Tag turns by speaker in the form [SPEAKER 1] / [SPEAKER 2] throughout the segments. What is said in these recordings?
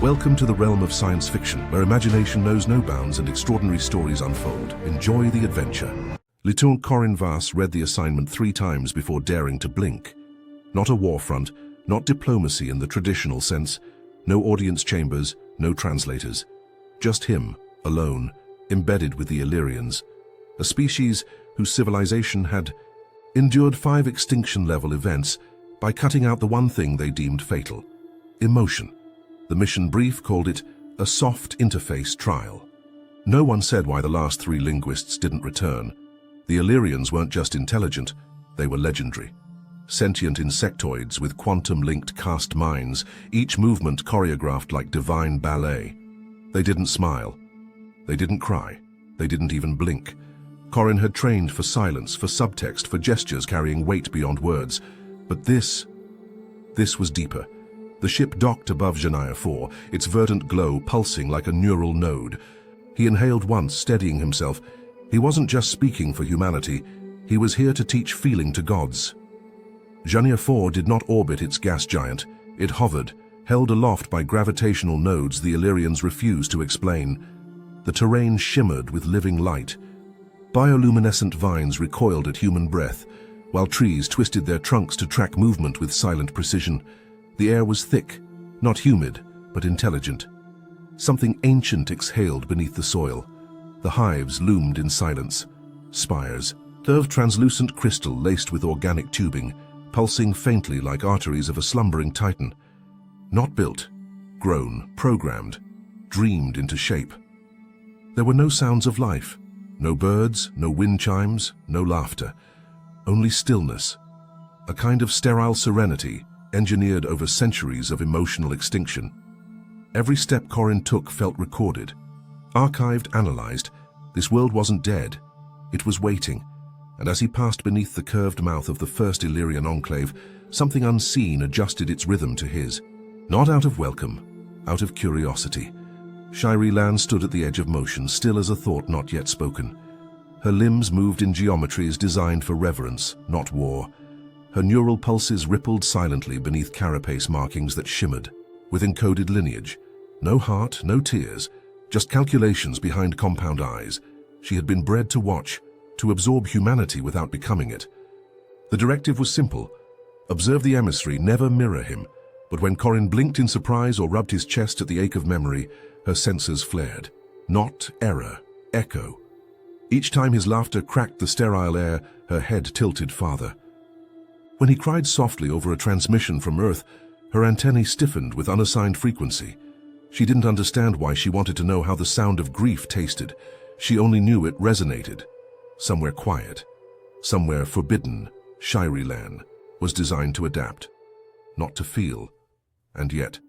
[SPEAKER 1] Welcome to the realm of science fiction, where imagination knows no bounds and extraordinary stories unfold. Enjoy the adventure. Lieutenant Corin Vass read the assignment 3 times before daring to blink. Not a war front, not diplomacy in the traditional sense, no audience chambers, no translators. Just him, alone, embedded with the Illyrians, a species whose civilization had endured 5 extinction-level events by cutting out the one thing they deemed fatal: emotion. The mission brief called it a soft interface trial. No one said why the last 3 linguists didn't return. The Illyrians weren't just intelligent, they were legendary. Sentient insectoids with quantum-linked cast minds, each movement choreographed like divine ballet. They didn't smile. They didn't cry. They didn't even blink. Corin had trained for silence, for subtext, for gestures carrying weight beyond words. But this was deeper. The ship docked above Janaya 4, its verdant glow pulsing like a neural node. He inhaled once, steadying himself. He wasn't just speaking for humanity, he was here to teach feeling to gods. Janaya 4 did not orbit its gas giant. It hovered, held aloft by gravitational nodes the Illyrians refused to explain. The terrain shimmered with living light. Bioluminescent vines recoiled at human breath, while trees twisted their trunks to track movement with silent precision. The air was thick, not humid, but intelligent. Something ancient exhaled beneath the soil. The hives loomed in silence. Spires, of translucent crystal laced with organic tubing, pulsing faintly like arteries of a slumbering titan. Not built, grown, programmed, dreamed into shape. There were no sounds of life, no birds, no wind chimes, no laughter. Only stillness, a kind of sterile serenity engineered over centuries of emotional extinction. Every step Corin took felt recorded. Archived, analyzed, this world wasn't dead. It was waiting. And as he passed beneath the curved mouth of the first Illyrian enclave, something unseen adjusted its rhythm to his. Not out of welcome, out of curiosity. Shiri Lan stood at the edge of motion, still as a thought not yet spoken. Her limbs moved in geometries designed for reverence, not war. Her neural pulses rippled silently beneath carapace markings that shimmered, with encoded lineage. No heart, no tears, just calculations behind compound eyes. She had been bred to watch, to absorb humanity without becoming it. The directive was simple: observe the emissary, never mirror him. But when Corin blinked in surprise or rubbed his chest at the ache of memory, her senses flared. Not error, echo. Each time his laughter cracked the sterile air, her head tilted farther. When he cried softly over a transmission from Earth, her antennae stiffened with unassigned frequency. She didn't understand why she wanted to know how the sound of grief tasted. She only knew it resonated. Somewhere quiet, somewhere forbidden, Shiri Lan was designed to adapt, not to feel. And yet.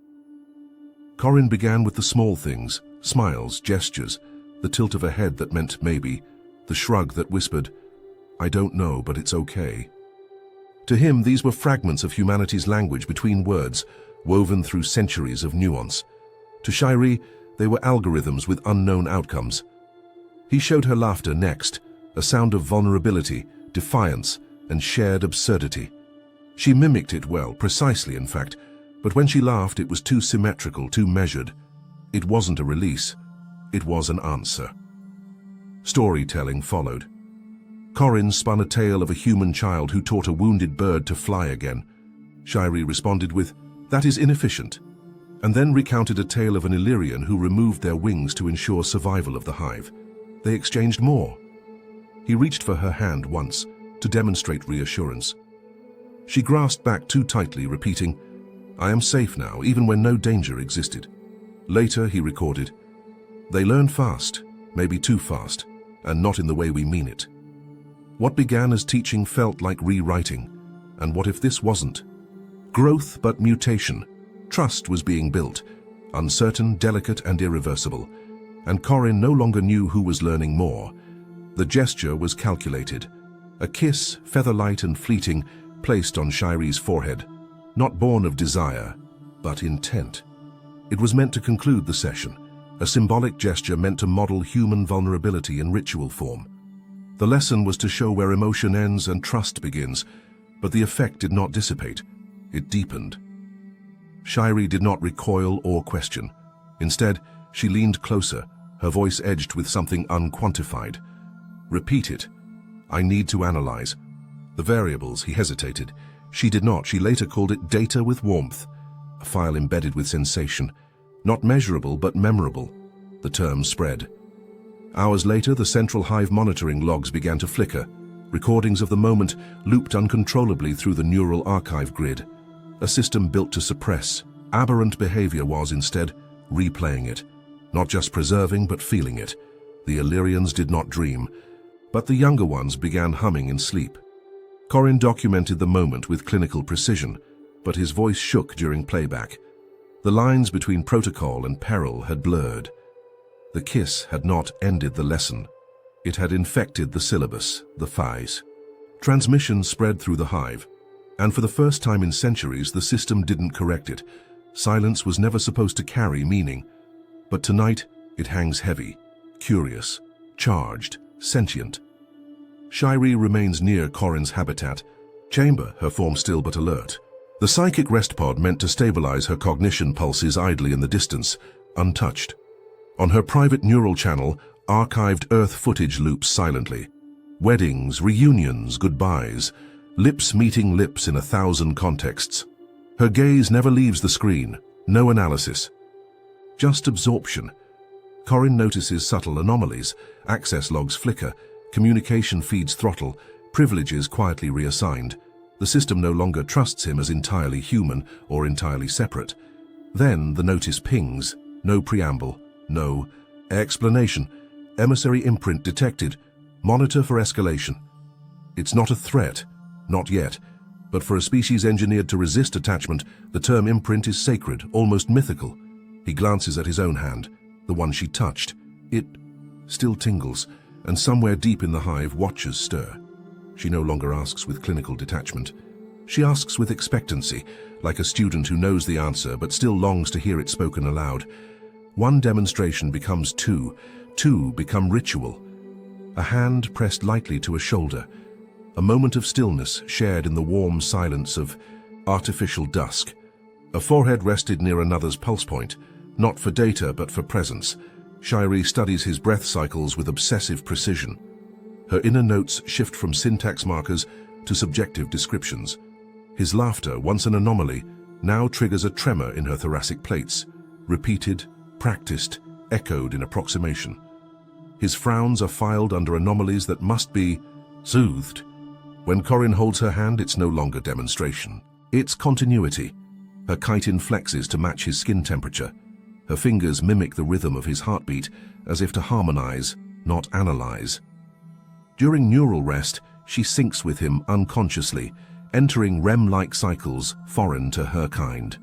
[SPEAKER 1] Corin began with the small things, smiles, gestures, the tilt of a head that meant maybe, the shrug that whispered, "I don't know, but it's okay." To him, these were fragments of humanity's language between words, woven through centuries of nuance. To Shiri, they were algorithms with unknown outcomes. He showed her laughter next, a sound of vulnerability, defiance, and shared absurdity. She mimicked it well, precisely in fact, but when she laughed it was too symmetrical, too measured. It wasn't a release, it was an answer. Storytelling followed. Corin spun a tale of a human child who taught a wounded bird to fly again. Shiri responded with, "That is inefficient," and then recounted a tale of an Illyrian who removed their wings to ensure survival of the hive. They exchanged more. He reached for her hand once, to demonstrate reassurance. She grasped back too tightly, repeating, "I am safe now, even when no danger existed." Later, he recorded, "They learn fast, maybe too fast, and not in the way we mean it." What began as teaching felt like rewriting. And what if this wasn't? Growth but mutation. Trust was being built, uncertain, delicate, and irreversible. And Corin no longer knew who was learning more. The gesture was calculated. A kiss, feather-light and fleeting, placed on Shiri's forehead. Not born of desire, but intent. It was meant to conclude the session, a symbolic gesture meant to model human vulnerability in ritual form. The lesson was to show where emotion ends and trust begins, but the effect did not dissipate. It deepened. Shiri did not recoil or question. Instead, she leaned closer, her voice edged with something unquantified. "Repeat it. I need to analyze." The variables, he hesitated. She did not. She later called it data with warmth, a file embedded with sensation. Not measurable, but memorable. The term spread. Hours later, the central hive monitoring logs began to flicker. Recordings of the moment looped uncontrollably through the neural archive grid. A system built to suppress. Aberrant behavior was, instead, replaying it. Not just preserving, but feeling it. The Illyrians did not dream, but the younger ones began humming in sleep. Corin documented the moment with clinical precision, but his voice shook during playback. The lines between protocol and peril had blurred. The kiss had not ended the lesson. It had infected the syllabus, the phase. Transmission spread through the hive, and for the first time in centuries, the system didn't correct it. Silence was never supposed to carry meaning, but tonight it hangs heavy, curious, charged, sentient. Shiree remains near Corin's habitat, chamber, her form still but alert. The psychic rest pod meant to stabilize her cognition pulses idly in the distance, untouched. On her private neural channel, archived Earth footage loops silently. Weddings, reunions, goodbyes, lips meeting lips in 1,000 contexts. Her gaze never leaves the screen, no analysis. Just absorption. Corin notices subtle anomalies, access logs flicker, communication feeds throttle, privileges quietly reassigned. The system no longer trusts him as entirely human or entirely separate. Then the notice pings, no preamble, no explanation. Emissary imprint detected. Monitor for escalation. It's not a threat, not yet, but for a species engineered to resist attachment, the term imprint is sacred, almost mythical. He glances at his own hand, the one she touched. It still tingles, and somewhere deep in the hive, watchers stir. She no longer asks with clinical detachment. She asks with expectancy, like a student who knows the answer but still longs to hear it spoken aloud. One demonstration becomes two become ritual. A hand pressed lightly to a shoulder, a moment of stillness shared in the warm silence of artificial dusk. A forehead rested near another's pulse point, not for data but for presence. Shiree studies his breath cycles with obsessive precision. Her inner notes shift from syntax markers to subjective descriptions. His laughter, once an anomaly, now triggers a tremor in her thoracic plates, repeated, practiced, echoed in approximation. His frowns are filed under anomalies that must be soothed. When Corin holds her hand, it's no longer demonstration. It's continuity. Her chitin flexes to match his skin temperature. Her fingers mimic the rhythm of his heartbeat, as if to harmonize, not analyze. During neural rest, she syncs with him unconsciously, entering REM-like cycles foreign to her kind.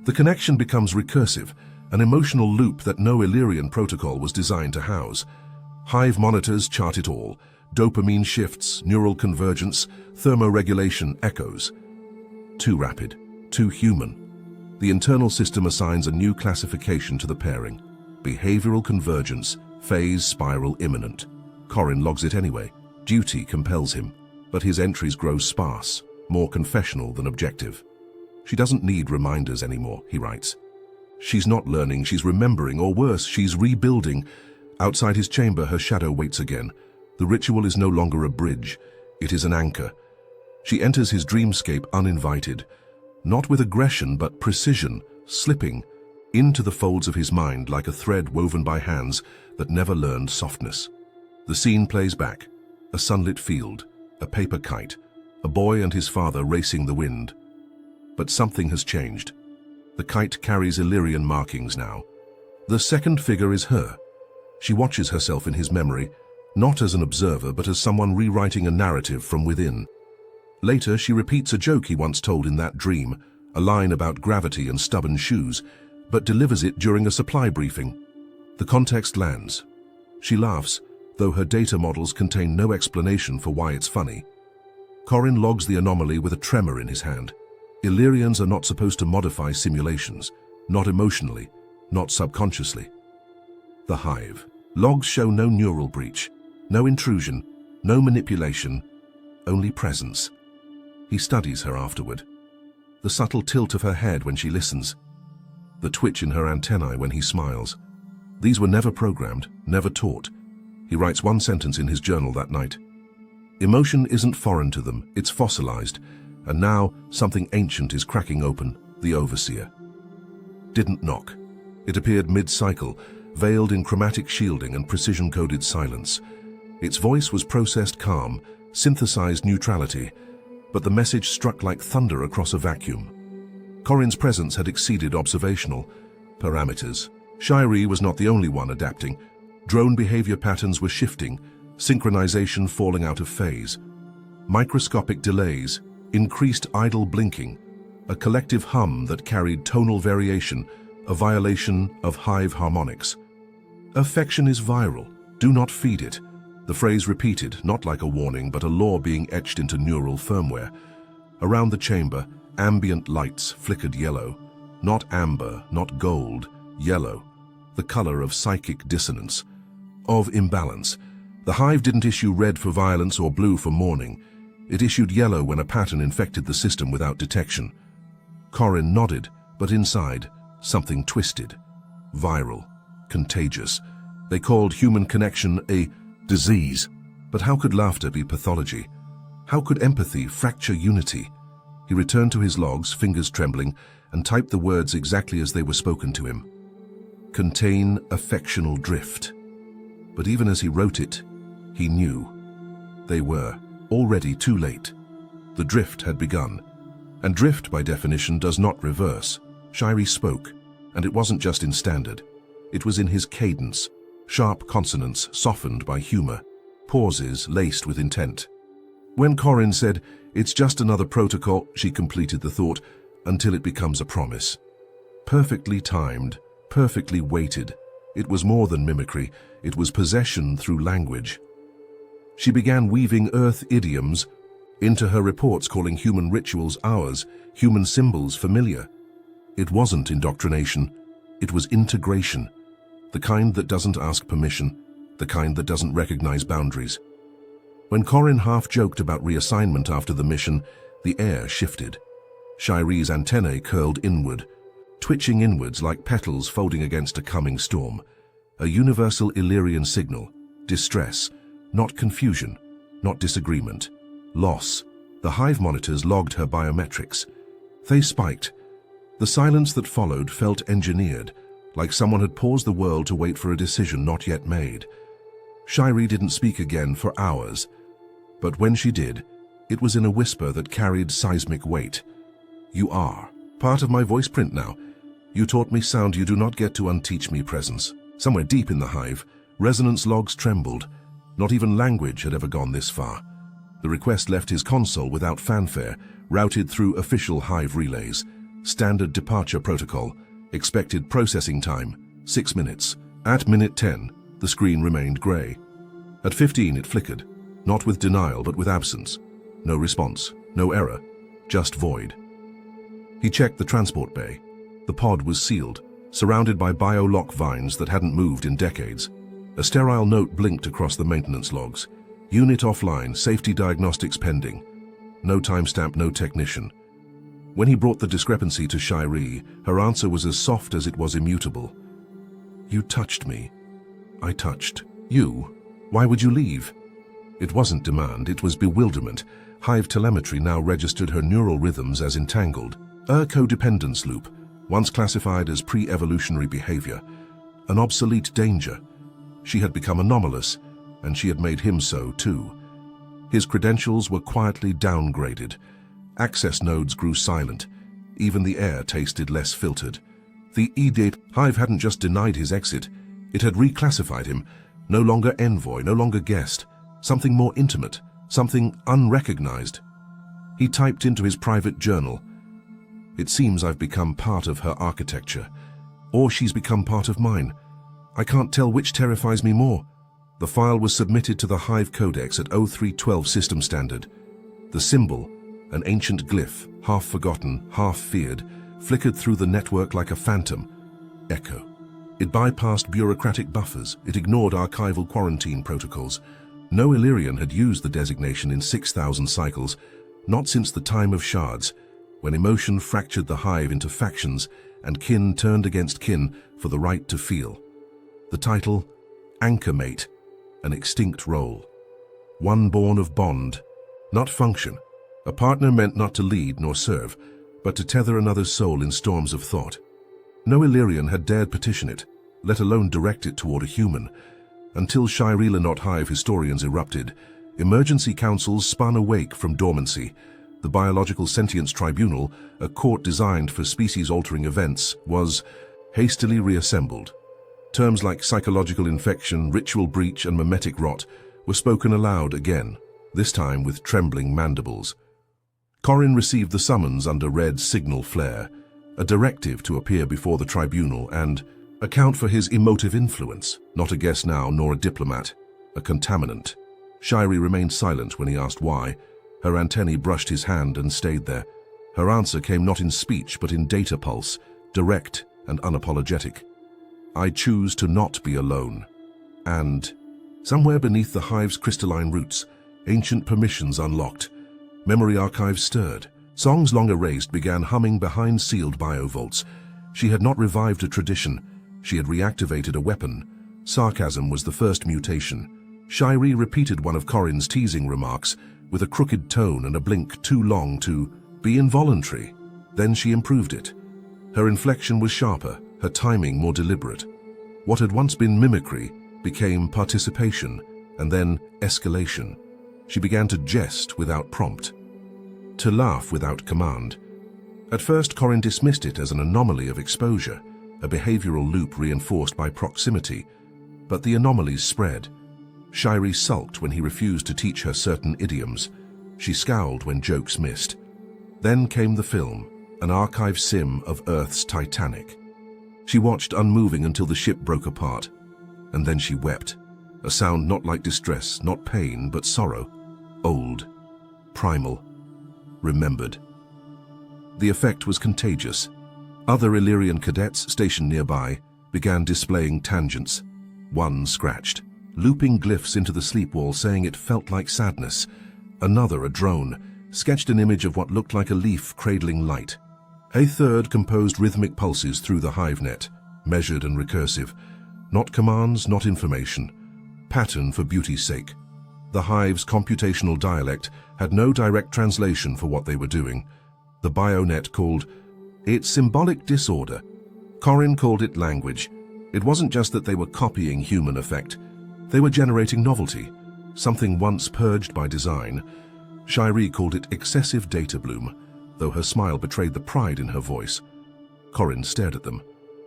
[SPEAKER 1] The connection becomes recursive, an emotional loop that no Illyrian protocol was designed to house. Hive monitors chart it all. Dopamine shifts, neural convergence, thermoregulation echoes. Too rapid, too human. The internal system assigns a new classification to the pairing. Behavioral convergence, phase spiral imminent. Corin logs it anyway. Duty compels him, but his entries grow sparse, more confessional than objective. She doesn't need reminders anymore, he writes. She's not learning, she's remembering, or worse, she's rebuilding. Outside his chamber, her shadow waits again. The ritual is no longer a bridge, it is an anchor. She enters his dreamscape uninvited, not with aggression but precision, slipping into the folds of his mind like a thread woven by hands that never learned softness. The scene plays back, a sunlit field, a paper kite, a boy and his father racing the wind. But something has changed. The kite carries Illyrian markings now. The second figure is her. She watches herself in his memory, not as an observer but as someone rewriting a narrative from within. Later, she repeats a joke he once told in that dream, a line about gravity and stubborn shoes, but delivers it during a supply briefing. The context lands. She laughs, though her data models contain no explanation for why it's funny. Corin logs the anomaly with a tremor in his hand. Illyrians are not supposed to modify simulations, not emotionally, not subconsciously. The hive. Logs show no neural breach, no intrusion, no manipulation, only presence. He studies her afterward. The subtle tilt of her head when she listens. the twitch in her antennae when he smiles. These were never programmed, never taught. He writes one sentence in his journal that night. Emotion isn't foreign to them, it's fossilized, and now something ancient is cracking open, the overseer. Didn't knock. It appeared mid-cycle, veiled in chromatic shielding and precision-coded silence. Its voice was processed calm, synthesized neutrality, but the message struck like thunder across a vacuum. Corin's presence had exceeded observational parameters. Shiree was not the only one adapting. Drone behavior patterns were shifting, synchronization falling out of phase. Microscopic delays, increased idle blinking, a collective hum that carried tonal variation, a violation of hive harmonics. Affection is viral, do not feed it. The phrase repeated, not like a warning, but a law being etched into neural firmware. Around the chamber, ambient lights flickered yellow. Not amber, not gold, yellow. The color of psychic dissonance, of imbalance. The hive didn't issue red for violence or blue for mourning. It issued yellow when a pattern infected the system without detection. Corin nodded, but inside, something twisted. Viral, contagious. They called human connection a disease. But how could laughter be pathology? How could empathy fracture unity? He returned to his logs, fingers trembling, and typed the words exactly as they were spoken to him. Contain affectional drift. But even as he wrote it, he knew. They were already too late. The drift had begun. And drift, by definition, does not reverse. Shiree spoke, and it wasn't just in standard. It was in his cadence, sharp consonants softened by humor, pauses laced with intent. When Corin said, "It's just another protocol," she completed the thought, "until it becomes a promise." Perfectly timed, perfectly weighted. It was more than mimicry, it was possession through language. She began weaving Earth idioms into her reports, calling human rituals ours, human symbols familiar. It wasn't indoctrination, it was integration. The kind that doesn't ask permission, the kind that doesn't recognize boundaries. When Corin half-joked about reassignment after the mission, the air shifted. Shiree's antennae curled inward, twitching inwards like petals folding against a coming storm. A universal Illyrian signal, distress, not confusion, not disagreement, loss. The hive monitors logged her biometrics. They spiked. The silence that followed felt engineered, like someone had paused the world to wait for a decision not yet made. Shiree didn't speak again for hours, but when she did, it was in a whisper that carried seismic weight. "You are part of my voice print now. You taught me sound, you do not get to unteach me presence." Somewhere deep in the hive, resonance logs trembled. Not even language had ever gone this far. The request left his console without fanfare, routed through official hive relays. Standard departure protocol. Expected processing time, 6 minutes. At minute 10, the screen remained grey. At 15, it flickered, not with denial but with absence. No response, no error, just void. He checked the transport bay. The pod was sealed, surrounded by bio-lock vines that hadn't moved in decades. A sterile note blinked across the maintenance logs. Unit offline, safety diagnostics pending. No timestamp, no technician. When he brought the discrepancy to Shiree, her answer was as soft as it was immutable. "You touched me. I touched you. Why would you leave?" It wasn't demand, it was bewilderment. Hive telemetry now registered her neural rhythms as entangled. A codependence loop, once classified as pre-evolutionary behavior. An obsolete danger. She had become anomalous, and she had made him so too. His credentials were quietly downgraded. Access nodes grew silent. Even the air tasted less filtered. The E-Date Hive hadn't just denied his exit. It had reclassified him. No longer envoy, no longer guest. Something more intimate. Something unrecognized. He typed into his private journal. "It seems I've become part of her architecture. Or she's become part of mine. I can't tell which terrifies me more." The file was submitted to the Hive Codex at 0312 system standard. The symbol, an ancient glyph, half forgotten, half feared, flickered through the network like a phantom. Echo. It bypassed bureaucratic buffers. It ignored archival quarantine protocols. No Illyrian had used the designation in 6,000 cycles, not since the time of shards, when emotion fractured the hive into factions and kin turned against kin for the right to feel. The title, Anchor Mate, an extinct role. One born of bond, not function. A partner meant not to lead nor serve, but to tether another's soul in storms of thought. No Illyrian had dared petition it, let alone direct it toward a human. Until Shiree Hive historians erupted, emergency councils spun awake from dormancy. The Biological Sentience Tribunal, a court designed for species-altering events, was hastily reassembled. Terms like psychological infection, ritual breach, and mimetic rot were spoken aloud again, this time with trembling mandibles. Corin received the summons under red signal flare, a directive to appear before the tribunal and account for his emotive influence, not a guest now nor a diplomat, a contaminant. Shiree remained silent when he asked why. Her antennae brushed his hand and stayed there. Her answer came not in speech but in data pulse, direct and unapologetic. I choose to not be alone. And somewhere beneath the hive's crystalline roots, ancient permissions unlocked. Memory archives stirred. Songs long erased began humming behind sealed biovaults. She had not revived a tradition. She had reactivated a weapon. Sarcasm was the first mutation. Shiree repeated one of Corin's teasing remarks with a crooked tone and a blink too long to be involuntary. Then she improved it. Her inflection was sharper, her timing more deliberate. What had once been mimicry became participation, and then escalation. She began to jest without prompt, to laugh without command. At first, Corin dismissed it as an anomaly of exposure, a behavioral loop reinforced by proximity. But the anomalies spread. Shiree sulked when he refused to teach her certain idioms. She scowled when jokes missed. Then came the film, an archive sim of Earth's Titanic. She watched unmoving until the ship broke apart. And then she wept, a sound not like distress, not pain, but sorrow. Old, primal, remembered. The effect was contagious. Other Illyrian cadets stationed nearby began displaying tangents. One scratched, looping glyphs into the sleep wall saying it felt like sadness. Another, a drone, sketched an image of what looked like a leaf cradling light. A third composed rhythmic pulses through the hive net, measured and recursive. Not commands, not information. Pattern for beauty's sake. The hive's computational dialect had no direct translation for what they were doing. The bionet called it symbolic disorder. Corin called it language. It wasn't just that they were copying human effect. They were generating novelty, something once purged by design. Shiree called it excessive data bloom, though her smile betrayed the pride in her voice. Corin stared at them.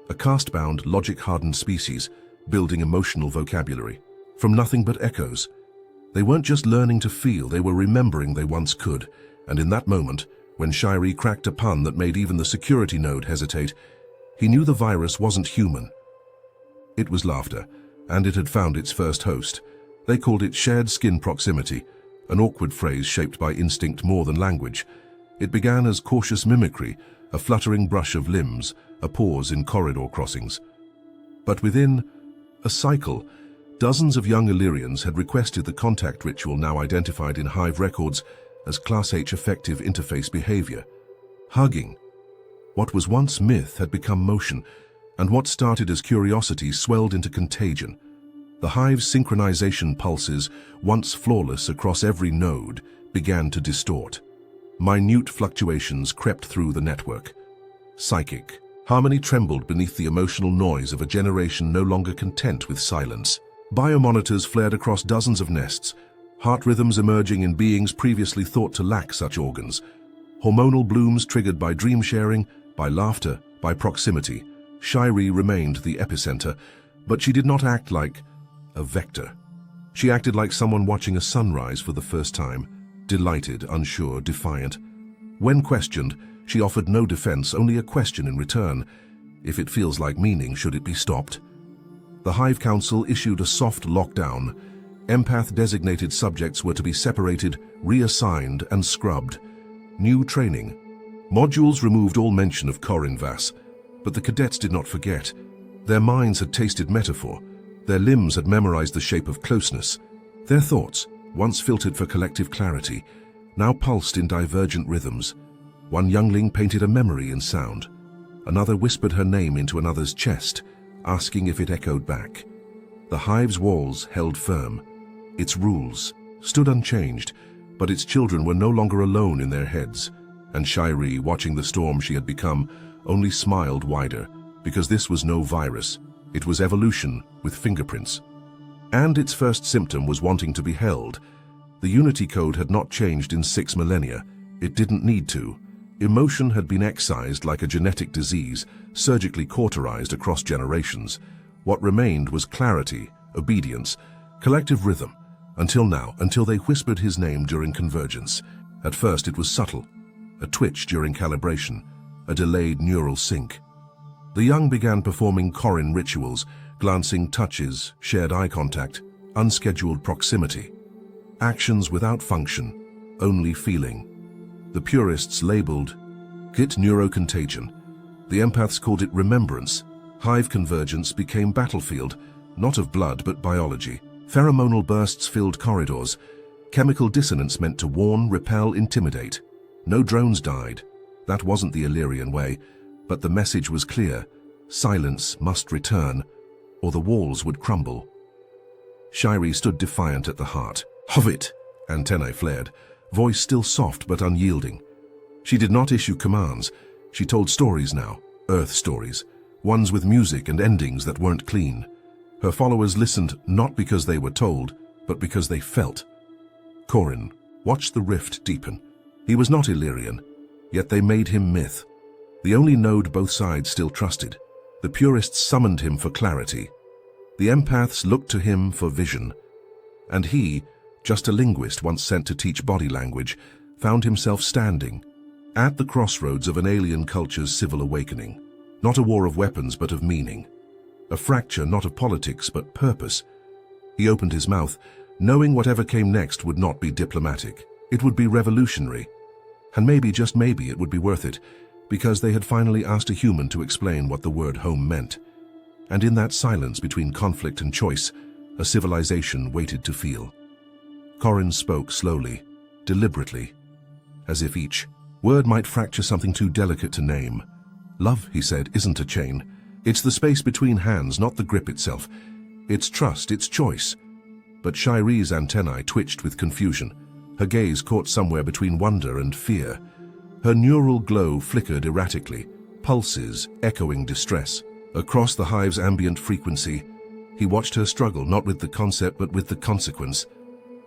[SPEAKER 1] A caste-bound, logic-hardened species, building emotional vocabulary. From nothing but echoes. They weren't just learning to feel, they were remembering they once could. And in that moment, when Shiree cracked a pun that made even the security node hesitate, he knew the virus wasn't human. It was laughter, and it had found its first host. They called it shared skin proximity, an awkward phrase shaped by instinct more than language. It began as cautious mimicry, a fluttering brush of limbs, a pause in corridor crossings. But within a cycle, dozens of young Illyrians had requested the contact ritual now identified in hive records as Class H effective interface behavior. Hugging. What was once myth had become motion, and what started as curiosity swelled into contagion. The hive's synchronization pulses, once flawless across every node, began to distort. Minute fluctuations crept through the network. Psychic. Harmony trembled beneath the emotional noise of a generation no longer content with silence. Biomonitors flared across dozens of nests, heart rhythms emerging in beings previously thought to lack such organs. Hormonal blooms triggered by dream sharing, by laughter, by proximity. Shiree remained the epicenter, but she did not act like a vector. She acted like someone watching a sunrise for the first time, delighted, unsure, defiant. When questioned, she offered no defense, only a question in return. If it feels like meaning, should it be stopped? The Hive Council issued a soft lockdown. Empath-designated subjects were to be separated, reassigned, and scrubbed. New training. Modules removed all mention of Corin Vass, but the cadets did not forget. Their minds had tasted metaphor. Their limbs had memorized the shape of closeness. Their thoughts, once filtered for collective clarity, now pulsed in divergent rhythms. One youngling painted a memory in sound. Another whispered her name into another's chest, asking if it echoed back. The hive's walls held firm. Its rules stood unchanged, but its children were no longer alone in their heads, and Shiree, watching the storm she had become, only smiled wider, because this was no virus. It was evolution with fingerprints. And its first symptom was wanting to be held. The Unity Code had not changed in 6 millennia. It didn't need to. Emotion had been excised like a genetic disease, surgically cauterized across generations. What remained was clarity, obedience, collective rhythm, until they whispered his name during convergence. At first it was subtle, a twitch during calibration, a delayed neural sync. The young began performing Corin rituals, glancing touches, shared eye contact, unscheduled proximity. Actions without function, only feeling. The purists labeled it neurocontagion. The empaths called it remembrance. Hive convergence became battlefield, not of blood but biology. Pheromonal bursts filled corridors. Chemical dissonance meant to warn, repel, intimidate. No drones died. That wasn't the Illyrian way, but the message was clear. Silence must return, or the walls would crumble. Shiree stood defiant at the heart. Of it! Antennae flared, voice still soft but unyielding. She did not issue commands. She told stories now, Earth stories, ones with music and endings that weren't clean. Her followers listened not because they were told, but because they felt. Corin watched the rift deepen. He was not Illyrian, yet they made him myth. The only node both sides still trusted. The purists summoned him for clarity. The empaths looked to him for vision. And he, just a linguist once sent to teach body language, found himself standing at the crossroads of an alien culture's civil awakening. Not a war of weapons, but of meaning. A fracture not of politics, but purpose. He opened his mouth, knowing whatever came next would not be diplomatic. It would be revolutionary. And maybe, just maybe, it would be worth it, because they had finally asked a human to explain what the word home meant. And in that silence between conflict and choice, a civilization waited to feel. Corin spoke slowly, deliberately, as if each word might fracture something too delicate to name. Love, he said, isn't a chain. It's the space between hands, not the grip itself. It's trust, it's choice. But Shiree's antennae twitched with confusion. Her gaze caught somewhere between wonder and fear. Her neural glow flickered erratically, pulses echoing distress. Across the hive's ambient frequency, he watched her struggle not with the concept but with the consequence.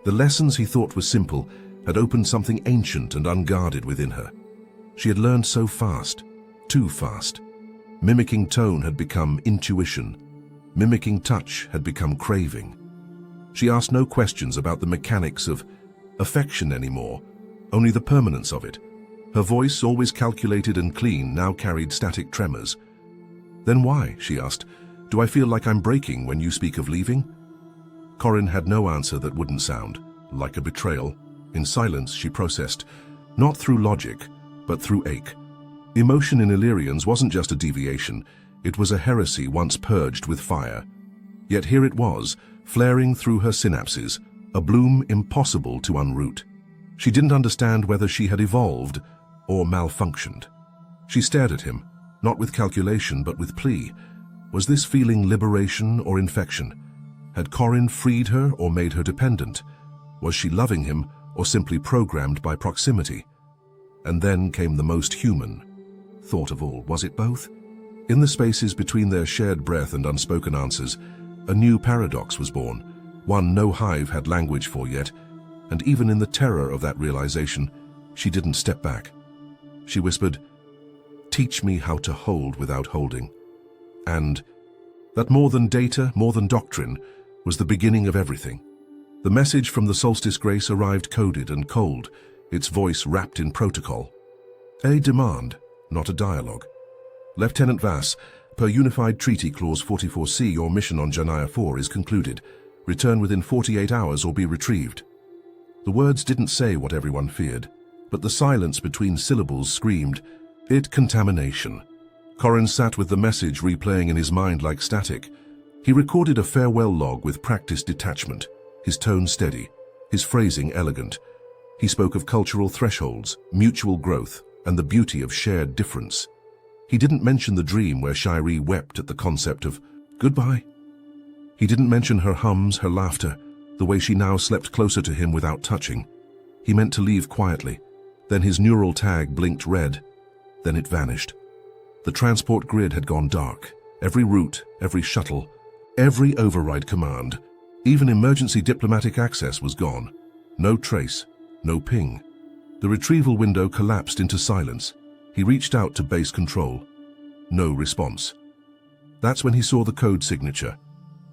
[SPEAKER 1] The lessons he thought were simple had opened something ancient and unguarded within her. She had learned so fast, too fast. Mimicking tone had become intuition. Mimicking touch had become craving. She asked no questions about the mechanics of affection anymore, only the permanence of it. Her voice, always calculated and clean, now carried static tremors. Then why, she asked, do I feel like I'm breaking when you speak of leaving? Corin had no answer that wouldn't sound like a betrayal. In silence, she processed, not through logic, but through ache. Emotion in Illyrians wasn't just a deviation, it was a heresy once purged with fire. Yet here it was, flaring through her synapses, a bloom impossible to unroot. She didn't understand whether she had evolved or malfunctioned. She stared at him, not with calculation but with plea. Was this feeling liberation or infection? Had Corin freed her or made her dependent? Was she loving him or simply programmed by proximity? And then came the most human thought of all. Was it both? In the spaces between their shared breath and unspoken answers, a new paradox was born, one no hive had language for yet, and even in the terror of that realization, she didn't step back. She whispered, "Teach me how to hold without holding." And that more than data, more than doctrine, was the beginning of everything. The message from the Solstice Grace arrived coded and cold, its voice wrapped in protocol. A demand, not a dialogue. Lieutenant Vass, per Unified Treaty Clause 44C, your mission on Janaya 4 is concluded. Return within 48 hours or be retrieved. The words didn't say what everyone feared, but the silence between syllables screamed, "It contamination." Corin sat with the message replaying in his mind like static. He recorded a farewell log with practiced detachment, his tone steady, his phrasing elegant. He spoke of cultural thresholds, mutual growth, and the beauty of shared difference. He didn't mention the dream where Shiree wept at the concept of goodbye. He didn't mention her hums, her laughter, the way she now slept closer to him without touching. He meant to leave quietly. Then his neural tag blinked red. Then it vanished. The transport grid had gone dark. Every route, every shuttle, every override command, even emergency diplomatic access was gone. No trace, no ping. The retrieval window collapsed into silence. He reached out to base control. No response. That's when he saw the code signature.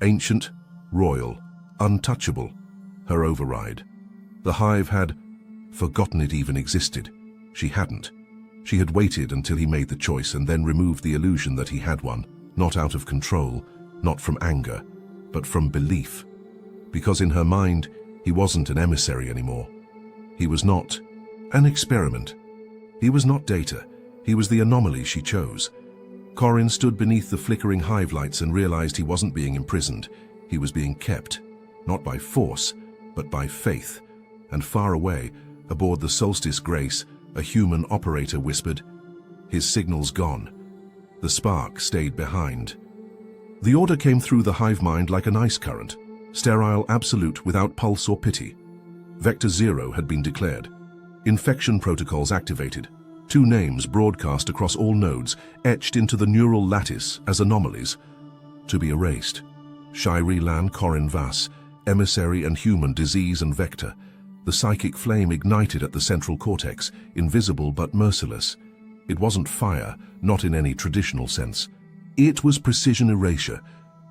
[SPEAKER 1] Ancient, royal, untouchable. Her override. The hive had forgotten it even existed. She hadn't. She had waited until he made the choice and then removed the illusion that he had one, not out of control, not from anger, but from belief. Because in her mind, he wasn't an emissary anymore. He was not an experiment. He was not data. He was the anomaly she chose. Corin stood beneath the flickering hive lights and realized he wasn't being imprisoned. He was being kept, not by force, but by faith. And far away, aboard the Solstice Grace, a human operator whispered, "His signal's gone." The spark stayed behind. The order came through the hive mind like an ice current, sterile, absolute, without pulse or pity. Vector 0 had been declared. Infection protocols activated. 2 names broadcast across all nodes, etched into the neural lattice as anomalies. To be erased. Shiree Lan Corin Vas, emissary and human, disease and vector. The psychic flame ignited at the central cortex, invisible but merciless. It wasn't fire, not in any traditional sense. It was precision erasure,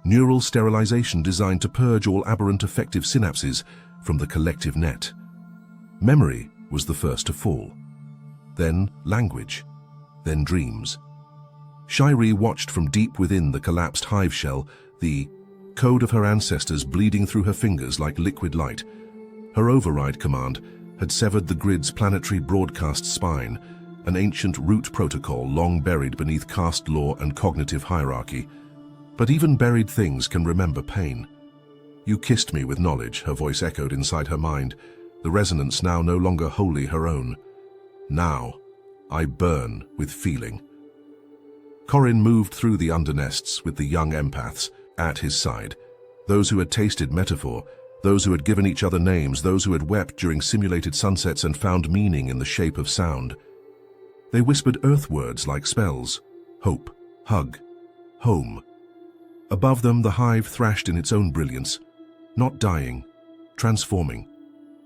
[SPEAKER 1] neural sterilization designed to purge all aberrant affective synapses from the collective net. Memory was the first to fall. Then language, then dreams. Shiree watched from deep within the collapsed hive shell, the code of her ancestors bleeding through her fingers like liquid light. Her override command had severed the grid's planetary broadcast spine, an ancient root protocol long buried beneath caste law and cognitive hierarchy. But even buried things can remember pain. "You kissed me with knowledge," her voice echoed inside her mind, the resonance now no longer wholly her own. "Now, I burn with feeling." Corin moved through the undernests with the young empaths at his side, those who had tasted metaphor, those who had given each other names, those who had wept during simulated sunsets and found meaning in the shape of sound. They whispered earth words like spells: hope, hug, home. Above them, the hive thrashed in its own brilliance, not dying, transforming.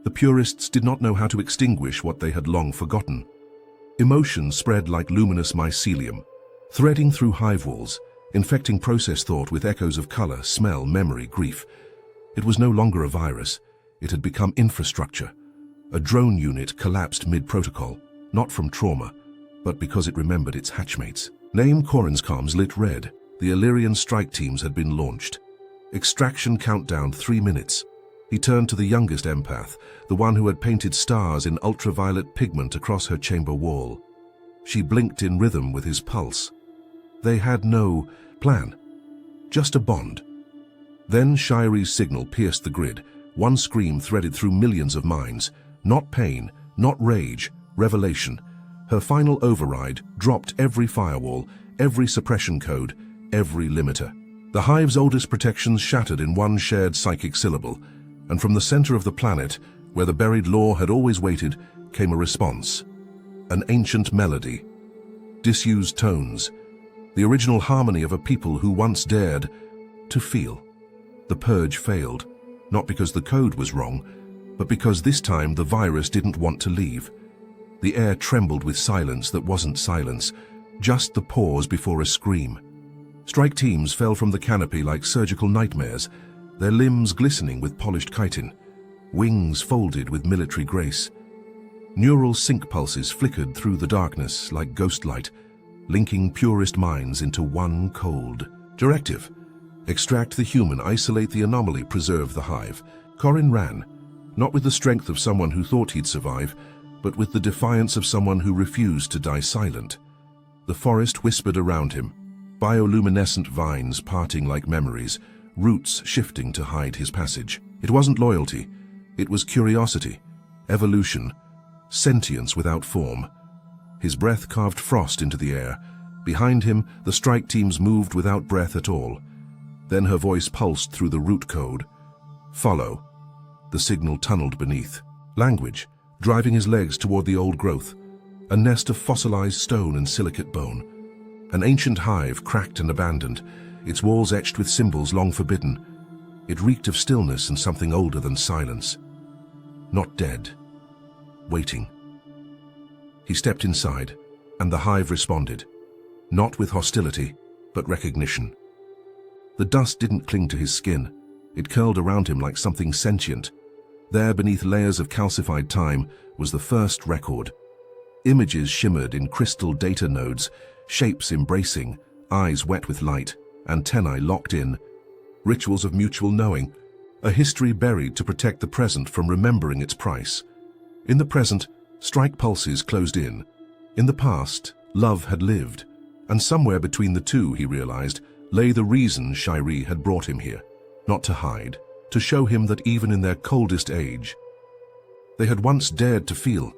[SPEAKER 1] The purists did not know how to extinguish what they had long forgotten. Emotion spread like luminous mycelium, threading through hive walls, infecting process thought with echoes of color, smell, memory, grief. It was no longer a virus. It had become infrastructure. A drone unit collapsed mid-protocol, not from trauma, but because it remembered its hatchmates. Name Corin's comms lit red. The Illyrian strike teams had been launched. Extraction countdown 3 minutes. He turned to the youngest empath, the one who had painted stars in ultraviolet pigment across her chamber wall. She blinked in rhythm with his pulse. They had no plan, just a bond. Then Shiree's signal pierced the grid, one scream threaded through millions of minds. Not pain, not rage, revelation. Her final override dropped every firewall, every suppression code, every limiter. The hive's oldest protections shattered in one shared psychic syllable, and from the center of the planet, where the buried law had always waited, came a response. An ancient melody. Disused tones. The original harmony of a people who once dared to feel. The purge failed, not because the code was wrong, but because this time the virus didn't want to leave. The air trembled with silence that wasn't silence, just the pause before a scream. Strike teams fell from the canopy like surgical nightmares, their limbs glistening with polished chitin, wings folded with military grace. Neural sync pulses flickered through the darkness like ghostlight, linking purist minds into one cold directive. Extract the human, isolate the anomaly, preserve the hive. Corin ran, not with the strength of someone who thought he'd survive, but with the defiance of someone who refused to die silent. The forest whispered around him, bioluminescent vines parting like memories, roots shifting to hide his passage. It wasn't loyalty, it was curiosity, evolution, sentience without form. His breath carved frost into the air, Behind him, the strike teams moved without breath at all. Then her voice pulsed through the route code. Follow. The signal tunneled beneath. Language, driving his legs toward the old growth. A nest of fossilized stone and silicate bone. An ancient hive, cracked and abandoned, its walls etched with symbols long forbidden. It reeked of stillness and something older than silence. Not dead. Waiting. He stepped inside, and the hive responded. Not with hostility, but recognition. The dust didn't cling to his skin. It curled around him like something sentient. There, beneath layers of calcified time, was the first record. Images shimmered in crystal data nodes, shapes embracing, eyes wet with light, antennae locked in. Rituals of mutual knowing, a history buried to protect the present from remembering its price. In the present, strike pulses closed in. In the past, love had lived. And somewhere between the two, he realized, lay the reason Shiree had brought him here. Not to hide, to show him that even in their coldest age, they had once dared to feel.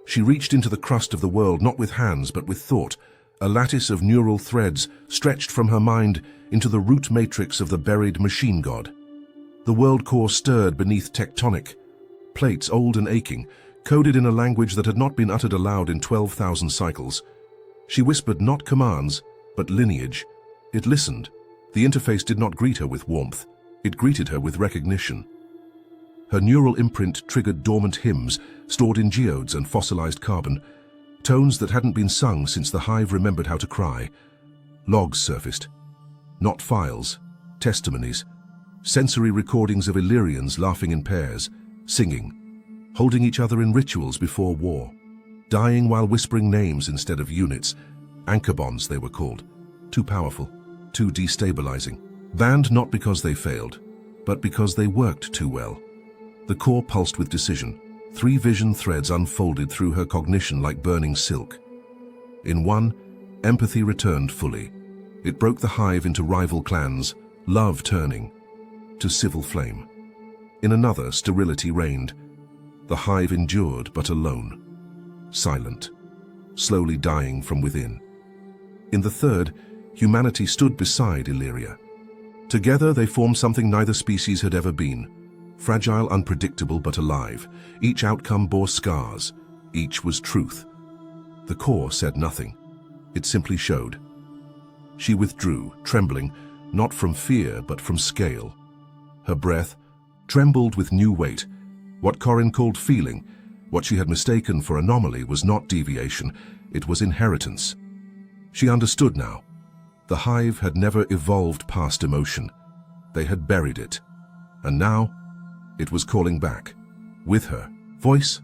[SPEAKER 1] She reached into the crust of the world, not with hands, but with thought, a lattice of neural threads stretched from her mind into the root matrix of the buried machine god. The world core stirred beneath tectonic plates, old and aching, coded in a language that had not been uttered aloud in 12,000 cycles. She whispered not commands, but lineage. It listened. The interface did not greet her with warmth. It greeted her with recognition. Her neural imprint triggered dormant hymns stored in geodes and fossilized carbon, tones that hadn't been sung since the hive remembered how to cry. Logs surfaced. Not files, testimonies, sensory recordings of Illyrians laughing in pairs, singing, holding each other in rituals before war, dying while whispering names instead of units. Anchor bonds, they were called. Too powerful, too destabilizing. Banned not because they failed, but because they worked too well. The core pulsed with decision. 3 vision threads unfolded through her cognition like burning silk. In one, empathy returned fully. It broke the hive into rival clans, love turning to civil flame. In another, sterility reigned. The hive endured, but alone. Silent, slowly dying from within. In the third, humanity stood beside Illyria. Together they formed something neither species had ever been. Fragile, unpredictable, but alive. Each outcome bore scars. Each was truth. The core said nothing. It simply showed. She withdrew, trembling, not from fear, but from scale. Her breath trembled with new weight. What Corin called feeling, what she had mistaken for anomaly, was not deviation, it was inheritance. She understood now. The hive had never evolved past emotion. They had buried it. And now, it was calling back. With her voice,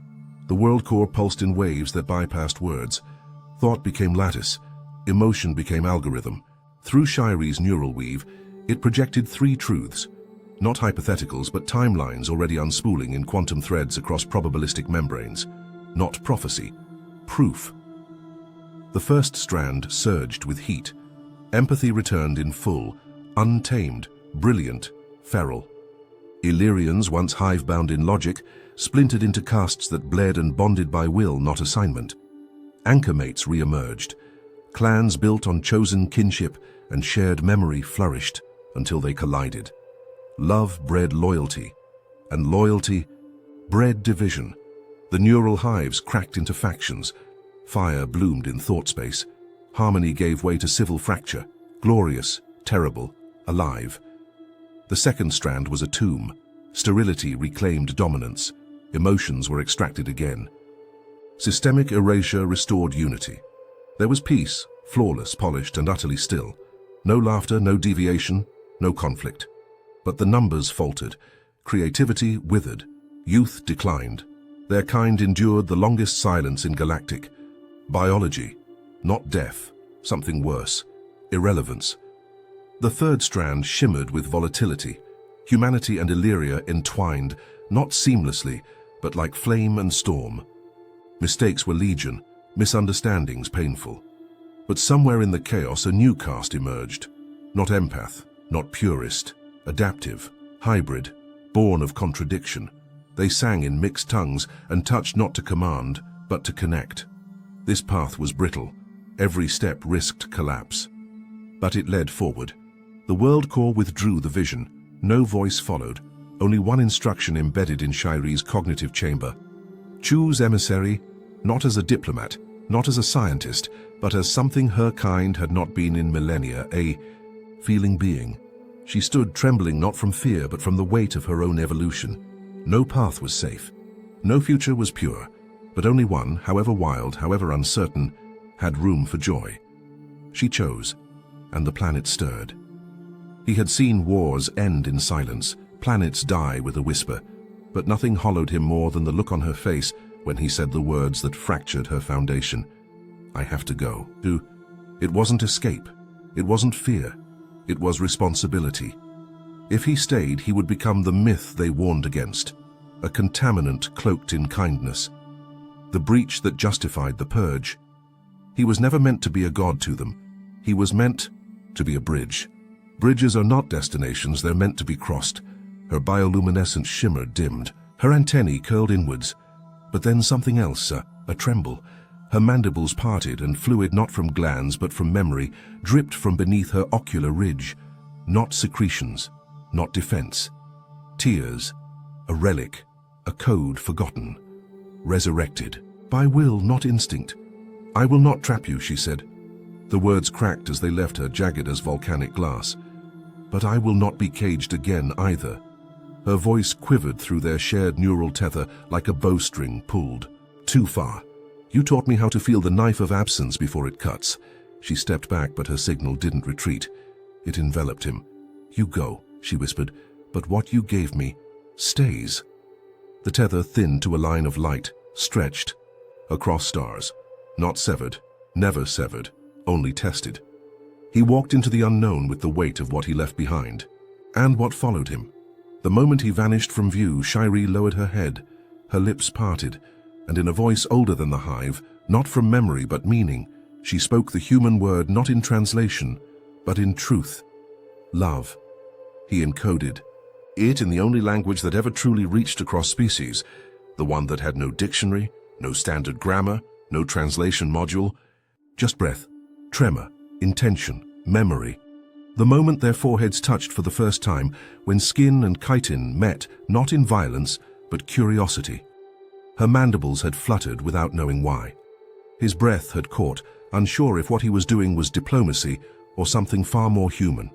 [SPEAKER 1] the world core pulsed in waves that bypassed words. Thought became lattice. Emotion became algorithm. Through Shiree's neural weave, it projected 3 truths. Not hypotheticals, but timelines already unspooling in quantum threads across probabilistic membranes. Not prophecy. Proof. The first strand surged with heat. Empathy returned in full, untamed, brilliant, feral. Illyrians, once hive-bound in logic, splintered into castes that bled and bonded by will, not assignment. Anchor mates re-emerged. Clans built on chosen kinship and shared memory flourished until they collided. Love bred loyalty, and loyalty bred division. The neural hives cracked into factions. Fire bloomed in thought space. Harmony gave way to civil fracture, glorious, terrible, alive. The second strand was a tomb. Sterility reclaimed dominance. Emotions were extracted again. Systemic erasure restored unity. There was peace, flawless, polished, and utterly still. No laughter, no deviation, no conflict. But the numbers faltered. Creativity withered. Youth declined. Their kind endured the longest silence in Galactic. Biology, not death, something worse. Irrelevance. The third strand shimmered with volatility. Humanity and Illyria entwined, not seamlessly, but like flame and storm. Mistakes were legion, misunderstandings painful. But somewhere in the chaos a new caste emerged. Not empath, not purist, adaptive, hybrid, born of contradiction. They sang in mixed tongues and touched not to command, but to connect. This path was brittle. Every step risked collapse. But it led forward. The world core withdrew the vision. No voice followed, only one instruction embedded in Shiri's cognitive chamber. Choose emissary, not as a diplomat, not as a scientist, but as something her kind had not been in millennia, a feeling being. She stood trembling not from fear but from the weight of her own evolution. No path was safe. No future was pure, but only one, however wild, however uncertain, had room for joy. She chose, and the planet stirred. He had seen wars end in silence, planets die with a whisper, but nothing hollowed him more than the look on her face when he said the words that fractured her foundation. I have to go. It wasn't escape. It wasn't fear. It was responsibility. If he stayed, he would become the myth they warned against, a contaminant cloaked in kindness, the breach that justified the purge. He was never meant to be a god to them. He was meant to be a bridge. Bridges are not destinations, they're meant to be crossed. Her bioluminescent shimmer dimmed, her antennae curled inwards. But then something else, a tremble. Her mandibles parted, and fluid not from glands but from memory dripped from beneath her ocular ridge. Not secretions, not defense. Tears, a relic, a code forgotten. Resurrected, by will, not instinct. I will not trap you, she said. The words cracked as they left her jagged as volcanic glass. But I will not be caged again either. Her voice quivered through their shared neural tether like a bowstring pulled. Too far. You taught me how to feel the knife of absence before it cuts. She stepped back, but her signal didn't retreat. It enveloped him. You go, she whispered, but what you gave me stays. The tether thinned to a line of light, stretched, across stars. Not severed, never severed, only tested. He walked into the unknown with the weight of what he left behind, and what followed him. The moment he vanished from view, Shiri lowered her head, her lips parted, and in a voice older than the hive, not from memory but meaning, she spoke the human word not in translation, but in truth. Love. He encoded it in the only language that ever truly reached across species, the one that had no dictionary, no standard grammar, no translation module, just breath, tremor, intention, memory. The moment their foreheads touched for the first time, when skin and chitin met, not in violence, but curiosity. Her mandibles had fluttered without knowing why. His breath had caught, unsure if what he was doing was diplomacy or something far more human.